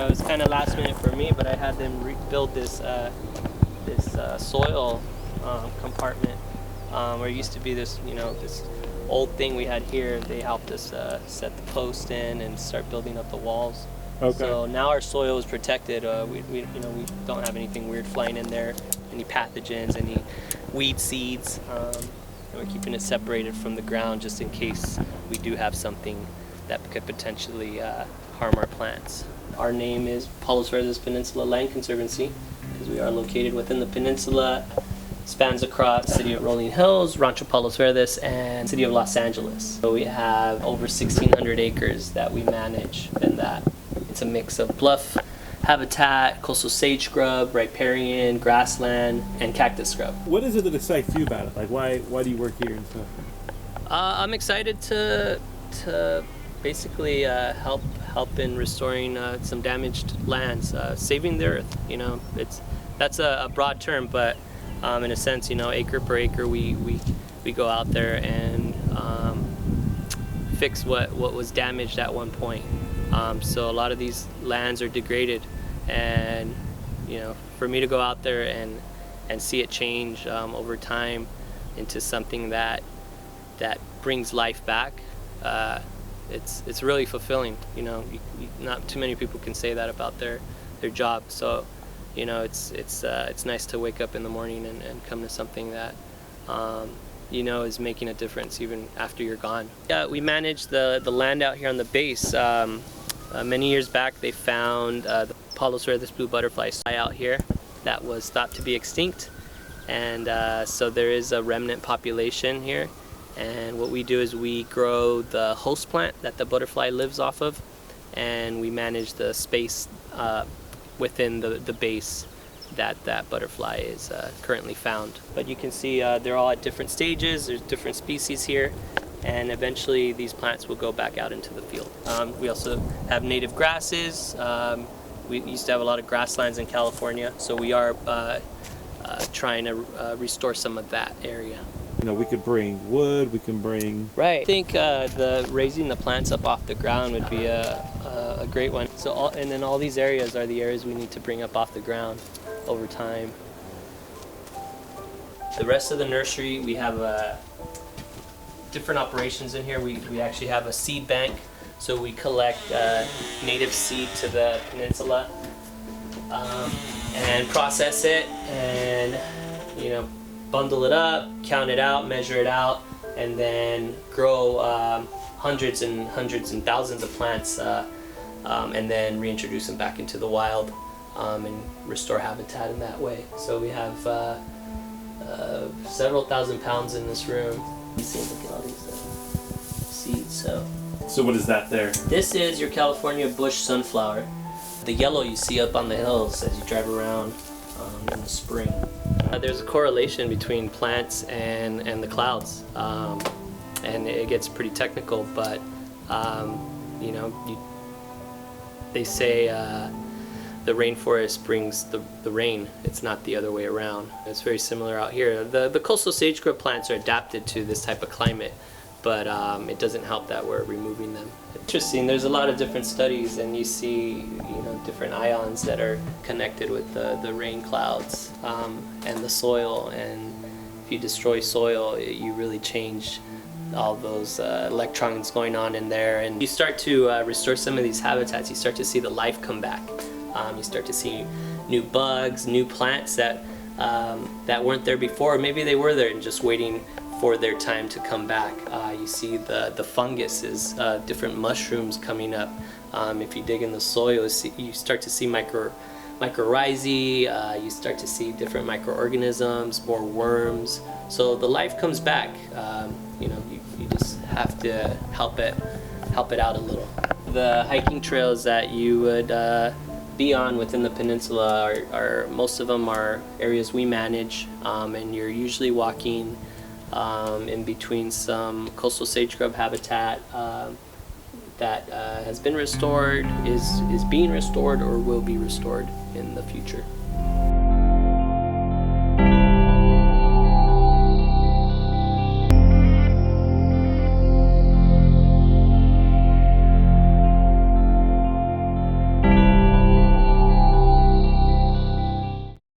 it was kind of last minute for me, but I had them rebuild this soil compartment where it used to be this, this old thing we had here. They helped us set the post in and start building up the walls. Okay. So now our soil is protected. We don't have anything weird flying in there, any pathogens, any weed seeds. And we're keeping it separated from the ground just in case we do have something that could potentially harm our plants. Our name is Palos Verdes Peninsula Land Conservancy because we are located within the peninsula. Spans across the city of Rolling Hills, Rancho Palos Verdes, and city of Los Angeles. So we have over 1,600 acres that we manage, and that it's a mix of bluff habitat, coastal sage scrub, riparian, grassland, and cactus scrub. What is it that excites you about it? Like, why do you work here and stuff? I'm excited to basically help in restoring some damaged lands, saving the earth. That's a broad term, but in a sense, acre per acre, we go out there and fix what was damaged at one point. So a lot of these lands are degraded, and for me to go out there and see it change over time into something that brings life back, it's really fulfilling. Not too many people can say that about their job. So it's nice to wake up in the morning and come to something that is making a difference even after you're gone. Yeah, we manage the land out here on the base. Many years back, they found the Palos Verdes blue butterfly out here that was thought to be extinct, and so there is a remnant population here. And what we do is we grow the host plant that the butterfly lives off of, and we manage the space within the base that butterfly is currently found. But you can see they're all at different stages. There's different species here, and eventually these plants will go back out into the field. We also have native grasses. We used to have a lot of grasslands in California, so we are trying to restore some of that area. We could bring wood, we can bring... Right. I think raising the plants up off the ground would be a great one. So, and then all these areas are the areas we need to bring up off the ground over time. The rest of the nursery, we have different operations in here. We actually have a seed bank, so we collect native seed to the peninsula and process it, and bundle it up, count it out, measure it out, and then grow hundreds and thousands of plants, and then reintroduce them back into the wild and restore habitat in that way. So we have several thousand pounds in this room. You see, look at all these seeds. So what is that there? This is your California bush sunflower. The yellow you see up on the hills as you drive around in the spring. There's a correlation between plants and the clouds, and it gets pretty technical, but they say the rainforest brings the rain. It's not the other way around. It's very similar out here. The coastal sage scrub plants are adapted to this type of climate, but it doesn't help that we're removing them. Interesting. There's a lot of different studies, and you see different ions that are connected with the rain clouds and the soil. And if you destroy soil, you really change all those electrons going on in there. And you start to restore some of these habitats. You start to see the life come back. You start to see new bugs, new plants that weren't there before. Maybe they were there and just waiting for their time to come back. You see the funguses, different mushrooms coming up. If you dig in the soil, you start to see mycorrhizae, you start to see different microorganisms, more worms. So the life comes back. You just have to help it out a little. The hiking trails that you would be on within the peninsula are most of them are areas we manage, and you're usually walking in between some coastal sage scrub habitat that has been restored, is being restored, or will be restored in the future.